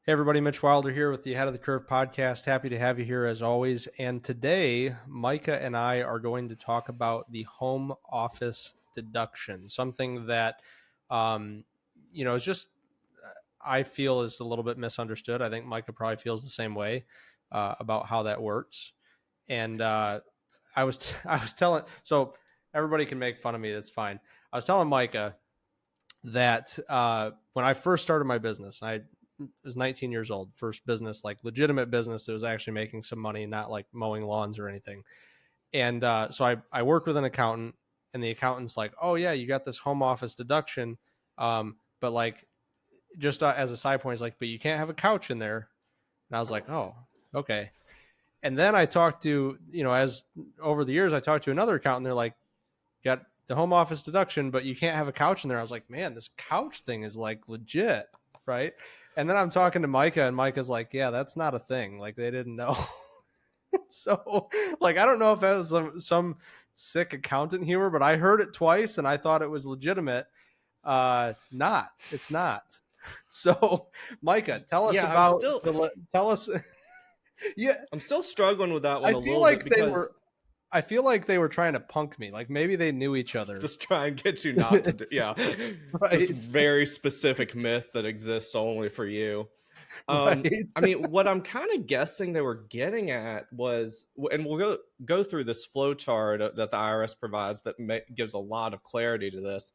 Hey everybody, Mitch Wilder here with the Ahead of the Curve podcast. Happy to have you here as always. And today, Micah and I are going to talk about the home office deduction, something that, is just, I feel is a little bit misunderstood. I think Micah probably feels the same way about how that works. And I was telling, so everybody can make fun of me. That's fine. I was telling Micah that when I first started my business, I was 19 years old, first business, like legitimate business that was actually making some money, not like mowing lawns or anything. And so I worked with an accountant, and the accountant's like, oh, yeah, you got this home office deduction. But like, just as a side point, he's like, but you can't have a couch in there. And I was like, oh, okay. And then I talked to, as over the years, I talked to another accountant. They're like, you got the home office deduction, but you can't have a couch in there. I was like, man, this couch thing is like legit, right? And then I'm talking to Micah, and Micah's like, yeah, that's not a thing. Like, they didn't know. So, like, I don't know if that was some sick accountant humor, but I heard it twice, and I thought it was legitimate. Not. It's not. So, Micah, tell us Yeah, I'm about still tell us. Yeah, I'm still struggling with that one I a feel little bit like they because were. I feel like they were trying to punk me. Like maybe they knew each other. just try and get you not to do this Right. very specific myth that exists only for you. Right. I mean, what I'm kind of guessing they were getting at was, and we'll go through this flow chart that the IRS provides that gives a lot of clarity to this.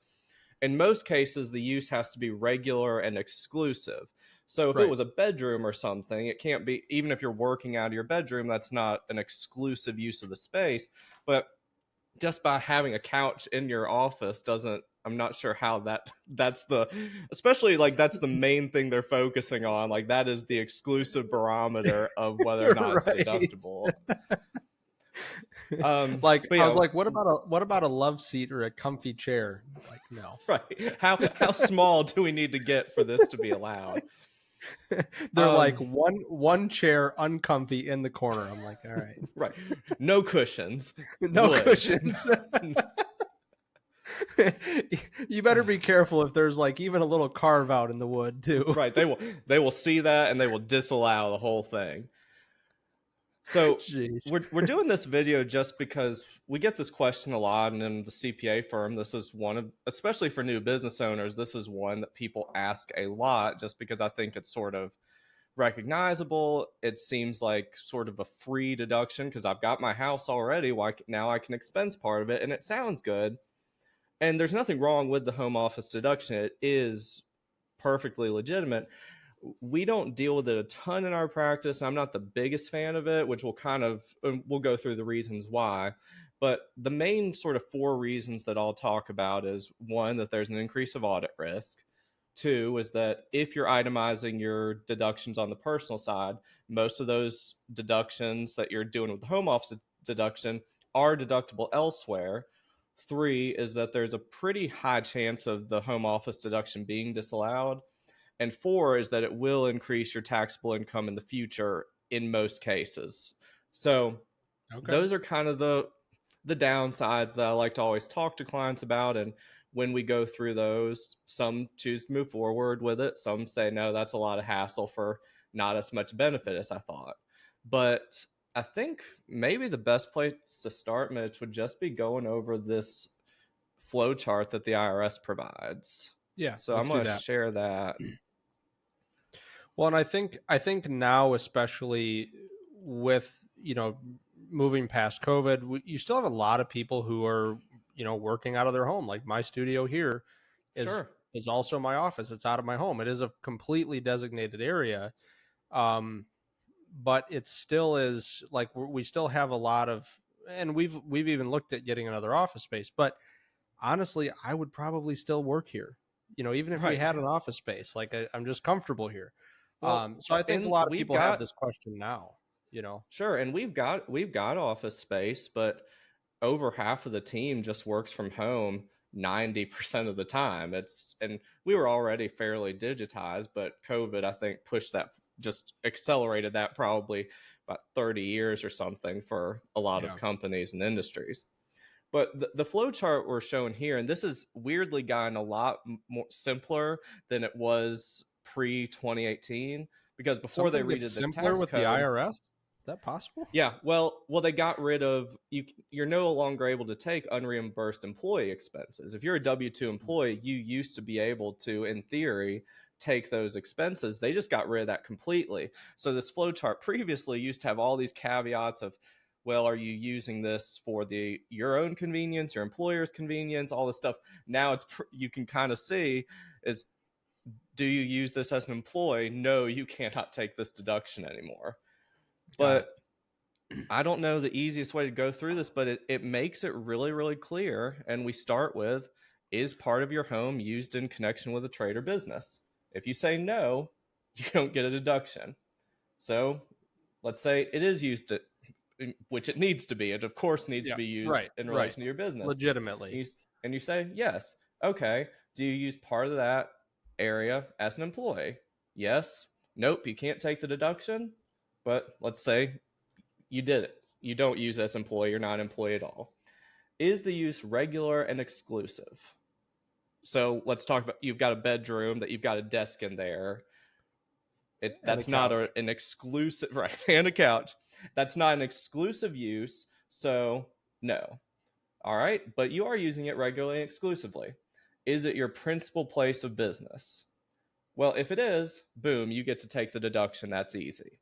In most cases, the use has to be regular and exclusive. So if it Right. was a bedroom or something, it can't be, even if you're working out of your bedroom, that's not an exclusive use of the space. But just by having a couch in your office doesn't, I'm not sure how that's the, especially like that's the main thing they're focusing on. Like that is the exclusive barometer of whether or not it's Right. deductible. Like But I was yeah, like, what about a love seat or a comfy chair? Like, no. right. How small do we need to get for this to be allowed? They're like Um, one chair uncomfy in the corner. I'm like, all right. right. No cushions. No Wood. cushions. You better be careful if there's like even a little carve out in the wood too. Right. They will see that and they will disallow the whole thing. So Jeez. we're doing this video just because we get this question a lot, and in the CPA firm, this is one of, especially for new business owners, this is one that people ask a lot just because I think it's sort of recognizable. It seems like sort of a free deduction because I've got my house already. Why now I can expense part of it, and it sounds good. And there's nothing wrong with the home office deduction. It is perfectly legitimate. We don't deal with it a ton in our practice. I'm not the biggest fan of it, which we'll go through the reasons why. But the main sort of four reasons that I'll talk about is one, that there's an increase of audit risk. Two is that if you're itemizing your deductions on the personal side, most of those deductions that you're doing with the home office deduction are deductible elsewhere. Three is that there's a pretty high chance of the home office deduction being disallowed. And four is that it will increase your taxable income in the future in most cases. So Okay. those are kind of the downsides that I like to always talk to clients about. And when we go through those, some choose to move forward with it. Some say, no, that's a lot of hassle for not as much benefit as I thought. But I think maybe the best place to start, Mitch, would just be going over this flow chart that the IRS provides. Yeah, So I'm let's do going to that. share that. Well, and I think now, especially with moving past COVID, you still have a lot of people who are working out of their home. Like my studio here is Sure. is also my office. It's out of my home. It is a completely designated area, um, but it still is like we still have a lot of, and we've even looked at getting another office space. But honestly, I would probably still work here. Even if we Right. had an office space, like I'm just comfortable here. Well, So I think a and lot of we've people have got this question now. You know, sure, and we've got office space, but over half of the team just works from home 90% of the time. And we were already fairly digitized, but COVID, I think, pushed that, just accelerated that probably about 30 years or something for a lot of yeah, companies and industries. But the flow chart we're showing here, and this is weirdly gotten a lot more simpler than it was pre 2018. because before they Something gets redid the simpler tax with the code. IRS. Is that possible? Yeah, well, they got rid of you're no longer able to take unreimbursed employee expenses. If you're a W-2 employee, you used to be able to, in theory, take those expenses. They just got rid of that completely. So this flow chart previously used to have all these caveats of, well, are you using this for your own convenience, your employer's convenience, all this stuff. Now you can kind of see is, do you use this as an employee? No, you cannot take this deduction anymore. Got it. But I don't know the easiest way to go through this, but it makes it really, really clear. And we start with, is part of your home used in connection with a trade or business? If you say no, you don't get a deduction. So let's say it is used, which it needs to be. It, of course, needs to be used in relation to your business. Legitimately. And you say, yes. Okay. Do you use part of that area as an employee? Yes. Nope. You can't take the deduction. But let's say you did it. You don't use as employee. You're not an employee at all. Is the use regular and exclusive? So let's talk about, you've got a bedroom that you've got a desk in there. That's not an exclusive, right? And a couch. That's not an exclusive use. So no. All right. But you are using it regularly and exclusively. Is it your principal place of business? Well, if it is, boom, you get to take the deduction. That's easy.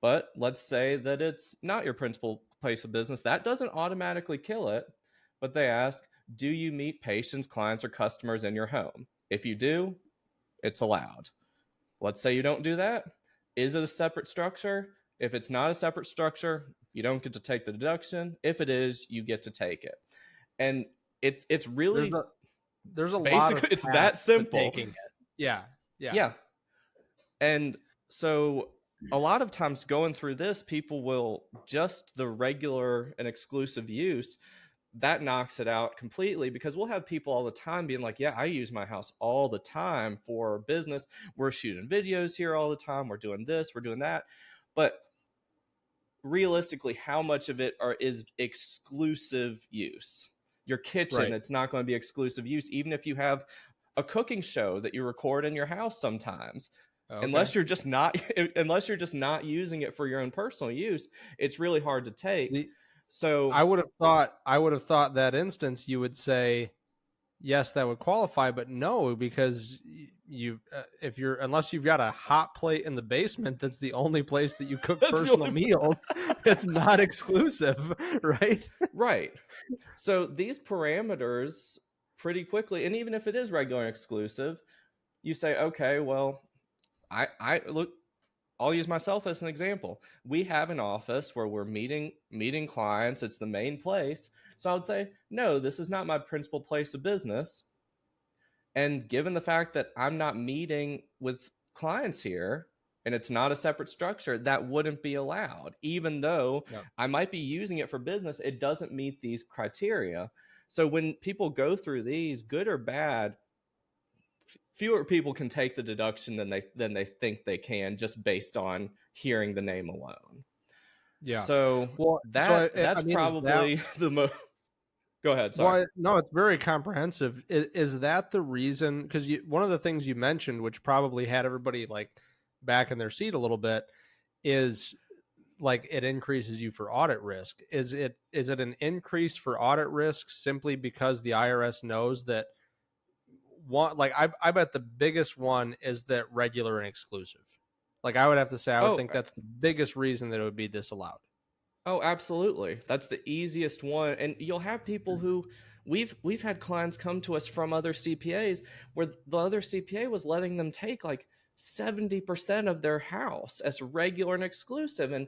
But let's say that it's not your principal place of business. That doesn't automatically kill it. But they ask, do you meet patients, clients, or customers in your home? If you do, it's allowed. Let's say you don't do that. Is it a separate structure? If it's not a separate structure, you don't get to take the deduction. If it is, you get to take it. And it's really there's a lot of it's that simple. Taking it. Yeah. And so a lot of times going through this, people will just the regular and exclusive use, that knocks it out completely, because we'll have people all the time being like, yeah, I use my house all the time for business. We're shooting videos here all the time. We're doing this, we're doing that. But realistically, how much of it is exclusive use? Your kitchen, it's not going to be exclusive use, even if you have a cooking show that you record in your house sometimes. Okay. Unless you're just not using it for your own personal use, it's really hard to take. So I would have thought that instance you would say yes, that would qualify, but no, because unless you've got a hot plate in the basement, that's the only place that you cook personal meals. It's not exclusive, right? Right. So these parameters pretty quickly, and even if it is regular and exclusive, you say, okay, well, I look, I'll use myself as an example. We have an office where we're meeting clients. It's the main place. So I would say, no, this is not my principal place of business. And given the fact that I'm not meeting with clients here, and it's not a separate structure, that wouldn't be allowed. Even though I might be using it for business, it doesn't meet these criteria. So when people go through these, good or bad, fewer people can take the deduction than they think they can, just based on hearing the name alone. Yeah. So that's probably the most. Go ahead. Sorry. Well, no, it's very comprehensive. Is that the reason? Because one of the things you mentioned, which probably had everybody like back in their seat a little bit, is like it increases you for audit risk. Is it an increase for audit risk simply because the IRS knows that one, like I bet the biggest one is that regular and exclusive. Like I would have to say, I would think that's the biggest reason that it would be disallowed. Oh, absolutely. That's the easiest one. And you'll have people who we've had clients come to us from other CPAs where the other CPA was letting them take like 70% of their house as regular and exclusive. And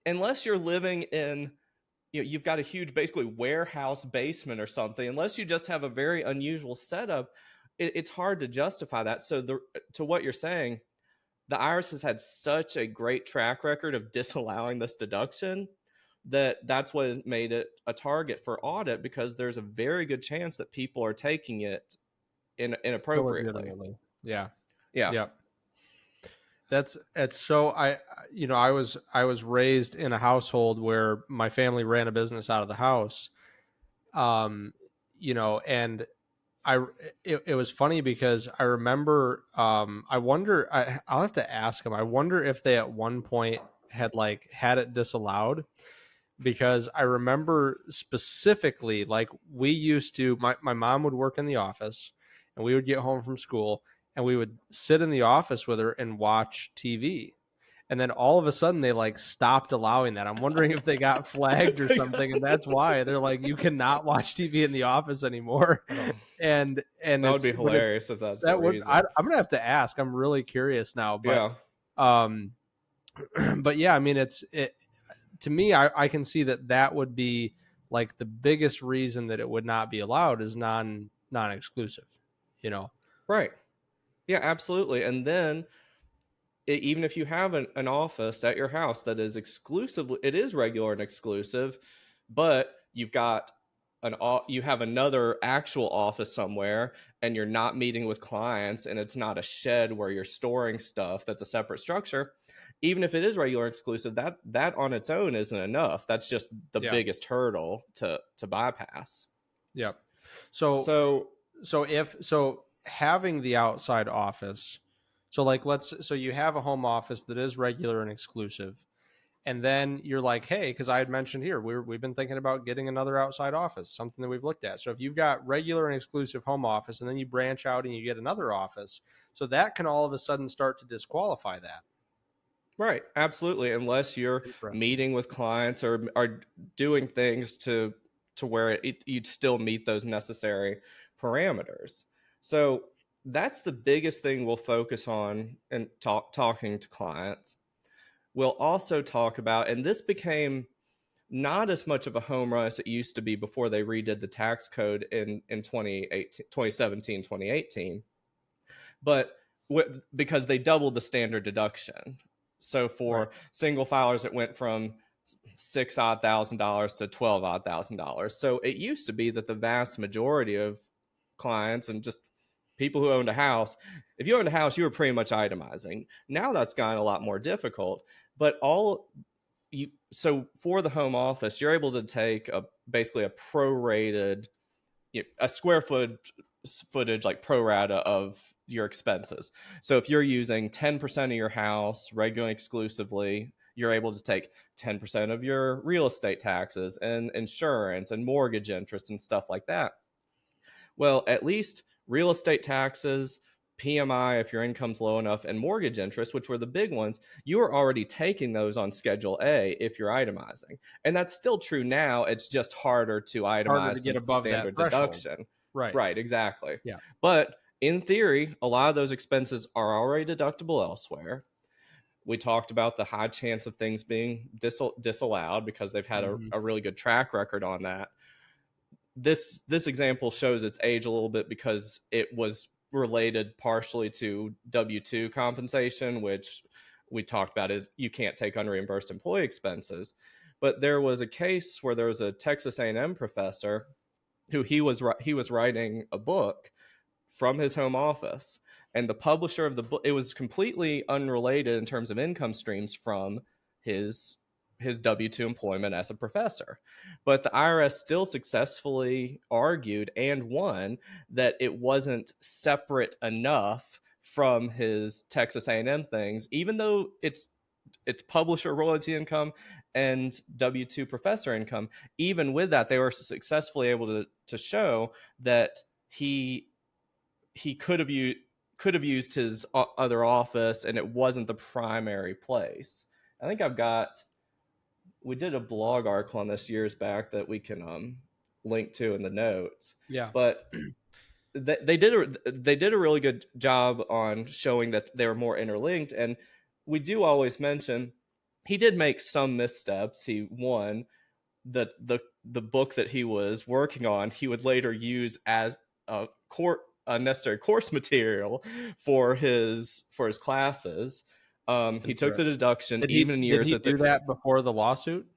unless you're living in, you've got a huge, basically warehouse basement or something, unless you just have a very unusual setup, it's hard to justify that. So to what you're saying, the IRS has had such a great track record of disallowing this deduction that's what made it a target for audit, because there's a very good chance that people are taking it inappropriately. Yeah. Yeah. It's so I was raised in a household where my family ran a business out of the house. And I it was funny because I remember I wonder I'll have to ask him. I wonder if they at one point had it disallowed, because I remember specifically, like, we used to, my mom would work in the office and we would get home from school and we would sit in the office with her and watch TV. And then all of a sudden they like stopped allowing that. I'm wondering if they got flagged or something, and that's why they're like, you cannot watch TV in the office anymore. Oh, And that would be it's when it hilarious if that's the that would reason. I'm gonna have to ask. I'm really curious now, but Yeah. um, but yeah, I mean, it to me. I can see that would be like the biggest reason that it would not be allowed is non exclusive. You know, Right. Yeah, absolutely. And then even if you have an office at your house that is exclusively, it is regular and exclusive, but you've got you have another actual office somewhere, and you're not meeting with clients, and it's not a shed where you're storing stuff, that's a separate structure. Even if it is regular and exclusive, that on its own isn't enough. That's just the yeah, biggest hurdle to bypass. yeah. So So so having the outside office, so like so you have a home office that is regular and exclusive, and then you're like, hey, because I had mentioned here we've been thinking about getting another outside office, something that we've looked at. So if you've got regular and exclusive home office and then you branch out and you get another office, so that can all of a sudden start to disqualify that. right, absolutely. Unless you're Interesting. meeting with clients or are doing things to where you'd still meet those necessary parameters. So that's the biggest thing we'll focus on in talking to clients. We'll also talk about, and this became not as much of a home run as it used to be before they redid the tax code in 2017, 2018, but because they doubled the standard deduction. So Right. for single filers, it went from $6,000 to $12,000. So it used to be that the vast majority of clients and just people who owned a house, if you owned a house, you were pretty much itemizing. Now that's gotten a lot more difficult. But so for the home office, you're able to take basically a prorated, a footage like pro rata of your expenses. So if you're using 10% of your house regularly exclusively, you're able to take 10% of your real estate taxes and insurance and mortgage interest and stuff like that. Well, at least real estate taxes, PMI if your income's low enough, and mortgage interest, which were the big ones, you are already taking those on Schedule A if you're itemizing. And that's still true now. It's just harder to Harder itemize to get since the above that standard threshold. deduction. Right. Right, exactly. Yeah. But in theory, a lot of those expenses are already deductible elsewhere. We talked about the high chance of things being disallowed because they've had Mhm. a really good track record on that. This example shows its age a little bit because it was related partially to W-2 compensation, which we talked about is you can't take unreimbursed employee expenses. But there was a case where there was a Texas A&M professor who he was writing a book from his home office, and the publisher of the book, it was completely unrelated in terms of income streams from his his W-2 employment as a professor. But the IRS still successfully argued and won that it wasn't separate enough from his Texas A&M things, even though it's publisher royalty income and W-2 professor income. Even with that, they were successfully able to show that he could have used his other office, and it wasn't the primary place. I think we did a blog article on this years back that we can link to in the notes. Yeah. But they did a really good job on showing that they were more interlinked. And we do always mention he did make some missteps. He won the book that he was working on, he would later use as a necessary course material for his classes. He took the Interesting. deduction Did he even in did years he that do that before the lawsuit?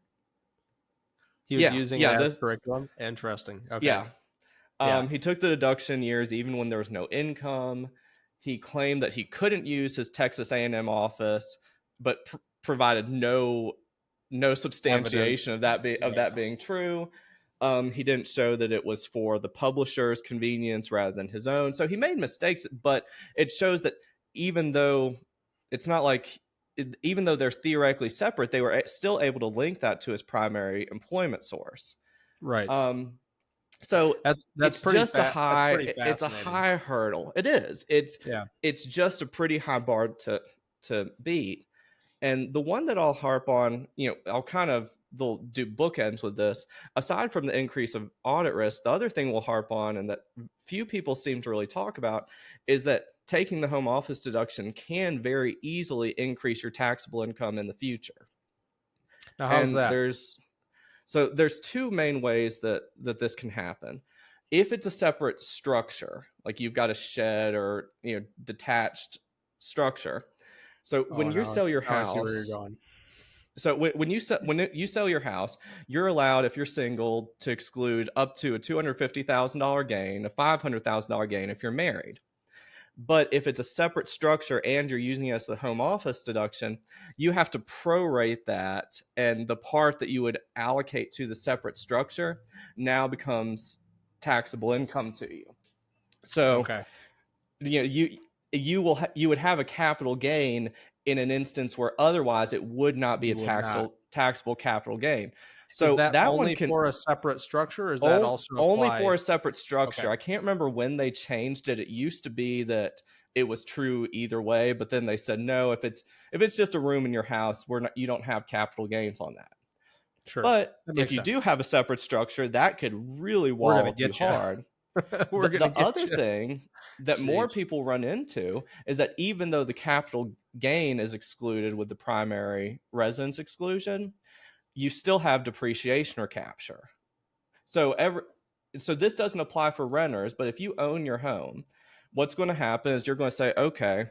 He was yeah, using it yeah, as this curriculum. Interesting. Okay. yeah. Yeah. He took the deduction years even when there was no income. He claimed that he couldn't use his Texas A&M office, but provided no Evidence. substantiation of Yeah. that being true. He didn't show that it was for the publisher's convenience rather than his own. So he made mistakes, but it shows that even though it's not like, even though they're theoretically separate, they were still able to link that to his primary employment source. Right. Um, so That's that's pretty it's a fascinating. high hurdle. It is. It's Yeah. it's just a pretty high bar to beat. And the one that I'll harp on, I'll kind of they'll do bookends with this. Aside from the increase of audit risk, the other thing we'll harp on, and that few people seem to really talk about, is that taking the home office deduction can very easily increase your taxable income in the future. Now, how's And that? there's two main ways that this can happen. If it's a separate structure, like you've got a shed or detached structure. So Oh, when you sell your now I see where you're house, going. so when you sell your house, you're allowed, if you're single, to exclude up to a $250,000 gain, a $500,000 gain if you're married. But if it's a separate structure and you're using it as the home office deduction, you have to prorate that, and the part that you would allocate to the separate structure now becomes taxable income to you. So Okay. you would have a capital gain in an instance where otherwise it would not be a You would not. taxable capital gain. Is So that that one only can for a separate structure, or does that also only apply? for a separate Okay. structure. I can't remember when they changed it. It used to be that it was true either way, but then they said no, if it's just a room in your house, you don't have capital gains on that. Sure. But That if makes you do sense. have a separate structure, that could really We're gonna wallop you get you. hard. We're The gonna get other you. thing that more Jeez. people run into is that even though the capital gain is excluded with the primary residence exclusion, you still have depreciation recapture. So this doesn't apply for renters, but if you own your home, what's going to happen is you're going to say, okay,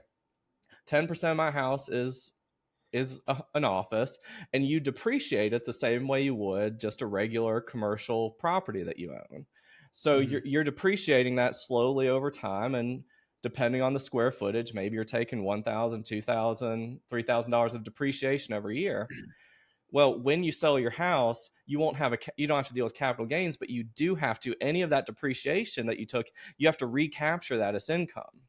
10% of my house is an office, and you depreciate it the same way you would just a regular commercial property that you own. So Mhm. you're depreciating that slowly over time, and depending on the square footage, maybe you're taking $1,000, $2,000, $3,000 of depreciation every year. Well, when you sell your house, you don't have to deal with capital gains, but you do have to, any of that depreciation that you took, you have to recapture that as income.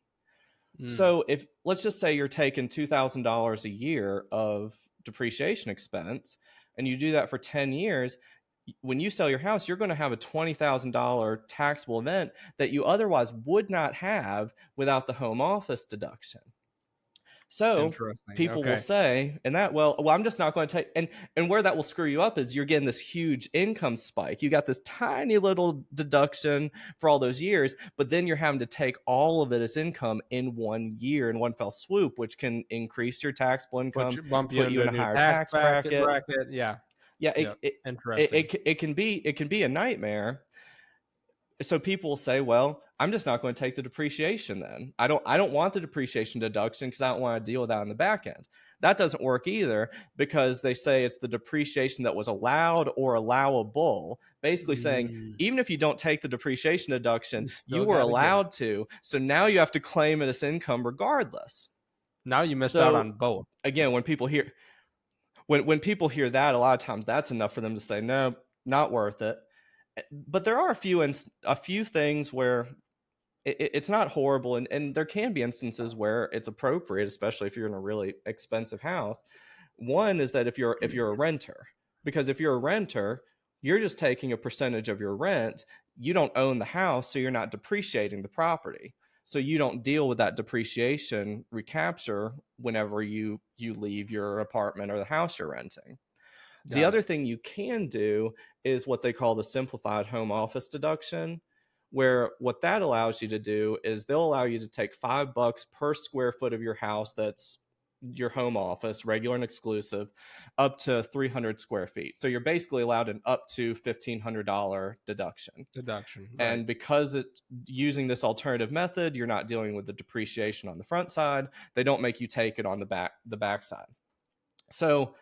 Mm. So if, let's just say you're taking $2,000 a year of depreciation expense, and you do that for 10 years, when you sell your house, you're going to have a $20,000 taxable event that you otherwise would not have without the home office deduction. So Interesting. people will Okay. say, and that, well, I'm just not going to take, and where that will screw you up is you're getting this huge income spike. You got this tiny little deduction for all those years, but then you're having to take all of it as income in 1 year in one fell swoop, which can increase your taxable income, Bump you put you into in a a new higher tax tax bracket. bracket. Yeah. Yeah, Yep. Interesting. it can be a nightmare. So people will say, well, I'm just not going to take the depreciation then. I don't want the depreciation deduction because I don't want to deal with that on the back end. That doesn't work either, because they say it's the depreciation that was allowed or allowable, basically saying Mm. even if you don't take the depreciation deduction, You still you were got to get it. allowed to. So now you have to claim it as income regardless. Now you missed out So on both. again, when people hear that, a lot of times that's enough for them to say, no, not worth it. But there are a few things where it's not horrible, and there can be instances where it's appropriate, especially if you're in a really expensive house. One is that if you're a renter, because if you're a renter, you're just taking a percentage of your rent. You don't own the house, so you're not depreciating the property, so you don't deal with that depreciation recapture whenever you leave your apartment or the house you're renting. The Got other it. thing you can do is what they call the simplified home office deduction, where what that allows you to do is they'll allow you to take $5 per square foot of your house that's your home office, regular and exclusive, up to 300 square feet. So you're basically allowed an up to $1,500 deduction. Deduction. Right. And because it's using this alternative method, you're not dealing with the depreciation on the front side. They don't make you take it on the back side. So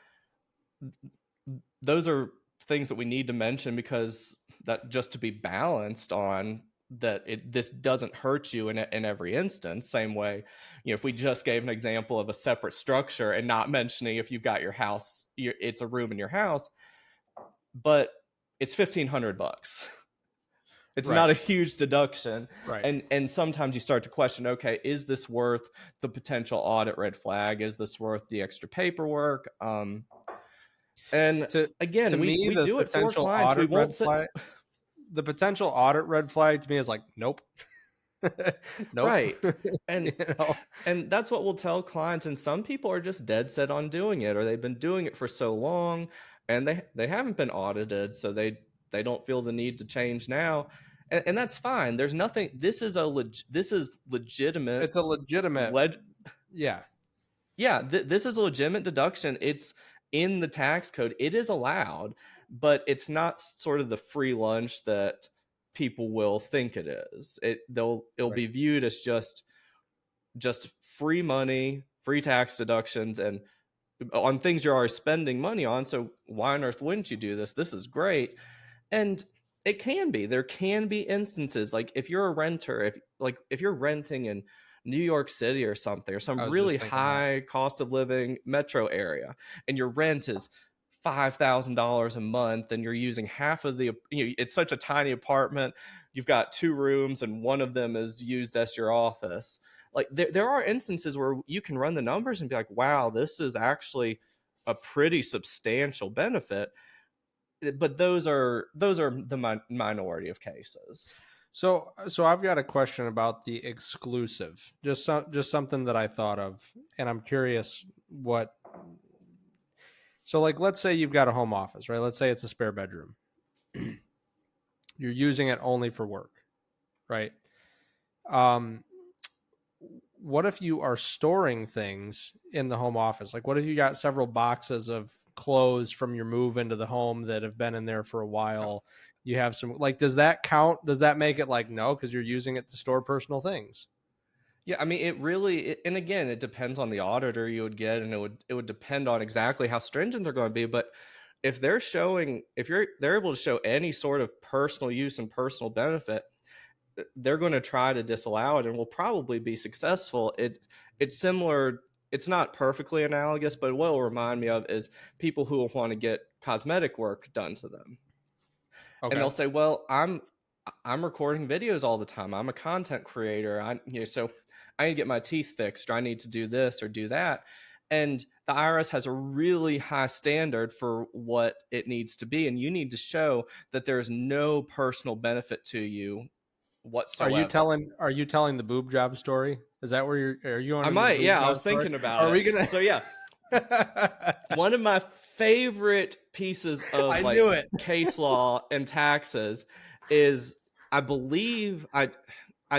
those are things that we need to mention, because that, just to be balanced on that, this doesn't hurt you in every instance. Same way, if we just gave an example of a separate structure and not mentioning if you've got your house, it's a room in your house, but it's $1,500. It's Right. not a huge deduction. Right. And sometimes you start to question, okay, is this worth the potential audit red flag? Is this worth the extra paperwork? And To again, we me, we the do it for potential clients. We audit won't red sit. flag, the potential audit red flag to me is like, nope. Nope. Right. And You know? and that's what we'll tell clients, and some people are just dead set on doing it, or they've been doing it for so long and they haven't been audited, so they don't feel the need to change now. And that's fine. There's nothing. This is legitimate It's a legitimate, led yeah. Yeah, this is a legitimate deduction. It's in the tax code. It is allowed, but it's not sort of the free lunch that people will think it is. It'll Right. be viewed as just free money, free tax deductions, and on things you're already spending money on. So why on earth wouldn't you do this? This is great. And it can be. There can be instances like if you're a renter, if you're renting in New York City or something, or I some was just really thinking that. high cost of living metro area, and your rent is $5,000 a month, and you're using half of it's such a tiny apartment. You've got 2 rooms, and one of them is used as your office. Like there are instances where you can run the numbers and be like, wow, this is actually a pretty substantial benefit. But those are the minority of cases. So I've got a question about the exclusive. Just something that I thought of, and I'm curious what. So like, let's say you've got a home office, right? Let's say it's a spare bedroom. You're using it only for work, right? Um, what if you are storing things in the home office? Like, what if you got several boxes of clothes from your move into the home that have been in there for a while? You have some, like, does that count? Does that make it like, no, because you're using it to store personal things? Yeah, I mean, and again, it depends on the auditor you would get, and it would depend on exactly how stringent they're going to be. But if they're able to show any sort of personal use and personal benefit, they're going to try to disallow it, and will probably be successful. It's similar. It's not perfectly analogous, but what it'll remind me of is people who will want to get cosmetic work done to them, and Okay. they'll say, "Well, I'm recording videos all the time. I'm a content creator. So I need to get my teeth fixed, or I need to do this or do that." And the IRS has a really high standard for what it needs to be, and you need to show that there's no personal benefit to you whatsoever. Are you telling the boob job story? Is that where are you on I into the might, boob yeah, I job was story? thinking about Are it. we gonna? So yeah, one of my favorite pieces of I like knew it. case law and taxes is, I believe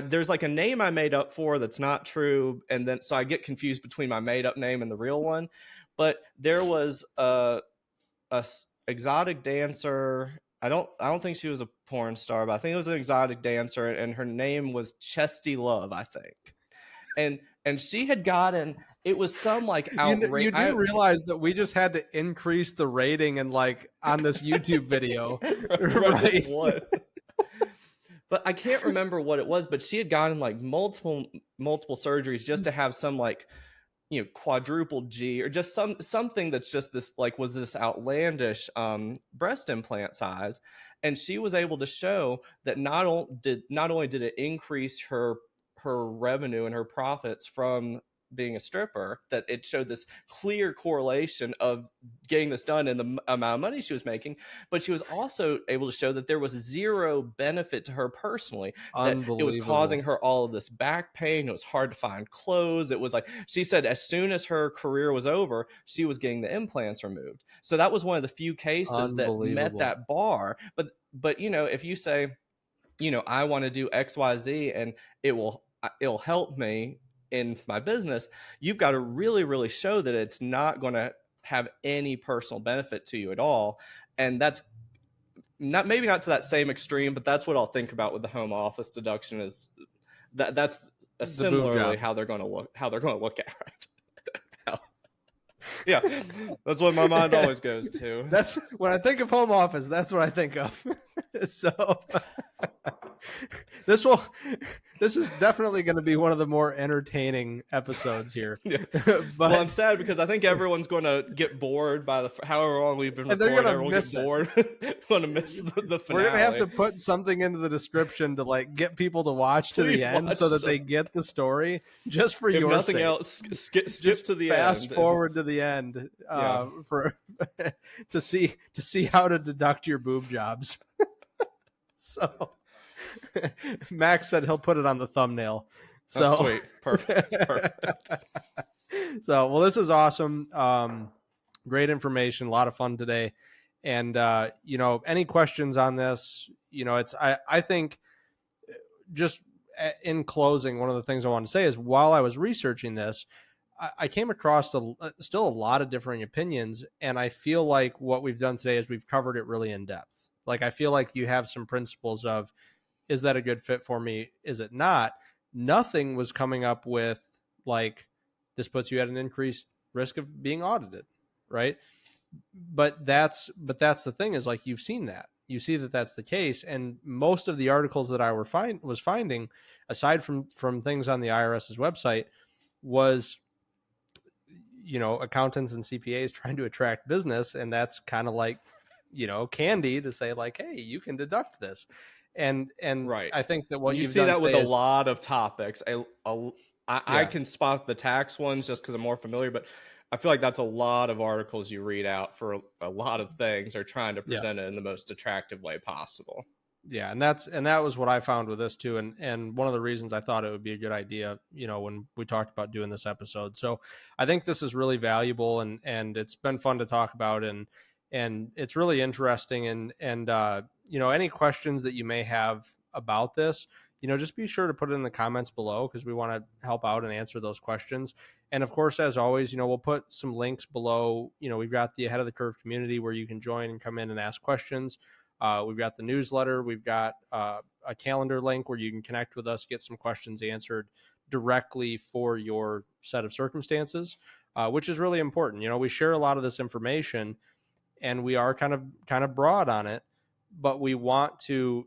there's like a name I made up for that's not true, and then so I get confused between my made up name and the real one. But there was a exotic dancer. I don't think she was a porn star, but I think it was an exotic dancer, and her name was Chesty Love, I think. And she had gotten, it was some like You do outrage. realize that we just had to increase the rating and like on this YouTube video, Just right? one. But I can't remember what it was, but she had gotten like multiple surgeries just to have some like, quadruple G, or just something that's just this, like, was this outlandish breast implant size. And she was able to show that not only did it increase her revenue and her profits from being a stripper, that it showed this clear correlation of getting this done and the amount of money she was making, but she was also able to show that there was zero benefit to her personally, that it was causing Unbelievable. her all of this back pain. It was hard to find clothes. It was like, she said as soon as her career was over, she was getting the implants removed. So that was one of the few cases that met Unbelievable. that bar. But if you say, I want to do XYZ and it'll help me in my business, you've got to really, really show that it's not going to have any personal benefit to you at all. And that's maybe not to that same extreme, but that's what I'll think about with the home office deduction, is that's The boob similarly job. how they're going to look at it. Yeah, that's what my mind always goes to. That's when I think of home office, that's what I think of. So this is definitely going to be one of the more entertaining episodes here. Yeah. But Well, I'm sad because I think everyone's going to get bored by however long we've been and they're recording. going to Everyone will miss get it. bored. Going to miss the We're going to have finale. to put something into the description to like get people to watch to Please the end watch so that the- they get the story just for If your nothing sake. else, skip Just to the fast end. forward to the end Yeah. for to see how to deduct your boob jobs. So Max said he'll put it on the thumbnail. So Oh, sweet. Perfect. So, well, this is awesome. Great information, a lot of fun today. And any questions on this? I think just in closing, one of the things I want to say is while I was researching this, I came across still a lot of differing opinions, and I feel like what we've done today is we've covered it really in depth. Like I feel like you have some principles of, is that a good fit for me? Is it not? Nothing was coming up with like, this puts you at an increased risk of being audited, right? But that's the thing is like you've seen that. You see that that's the case, and most of the articles that I was finding, aside from things on the IRS's website, was accountants and CPAs trying to attract business, and that's kind of like candy to say like, hey, you can deduct this, and Right. I think that what You you've see done that with today a is lot of topics. I yeah can spot the tax ones just because I'm more familiar, but I feel like that's a lot of articles you read out for a lot of things, are trying to yeah present it in the most attractive way possible. yeah, and that was what I found with this too, and one of the reasons I thought it would be a good idea, when we talked about doing this episode. So I think this is really valuable, and it's been fun to talk about, and it's really interesting, and any questions that you may have about this, just be sure to put it in the comments below because we want to help out and answer those questions. And of course, as always, we'll put some links below. We've got the Ahead of the Curve community where you can join and come in and ask questions. We've got the newsletter. We've got a calendar link where you can connect with us, get some questions answered directly for your set of circumstances, which is really important. We share a lot of this information, and we are kind of broad on it, but we want to.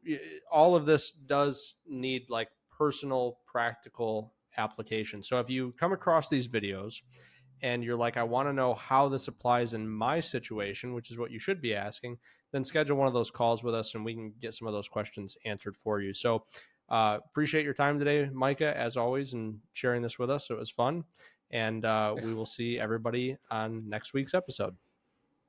All of this does need like personal, practical application. So if you come across these videos and you're like, I want to know how this applies in my situation, which is what you should be asking, then schedule one of those calls with us and we can get some of those questions answered for you. So appreciate your time today, Micah, as always, and sharing this with us. It was fun. And we will see everybody on next week's episode.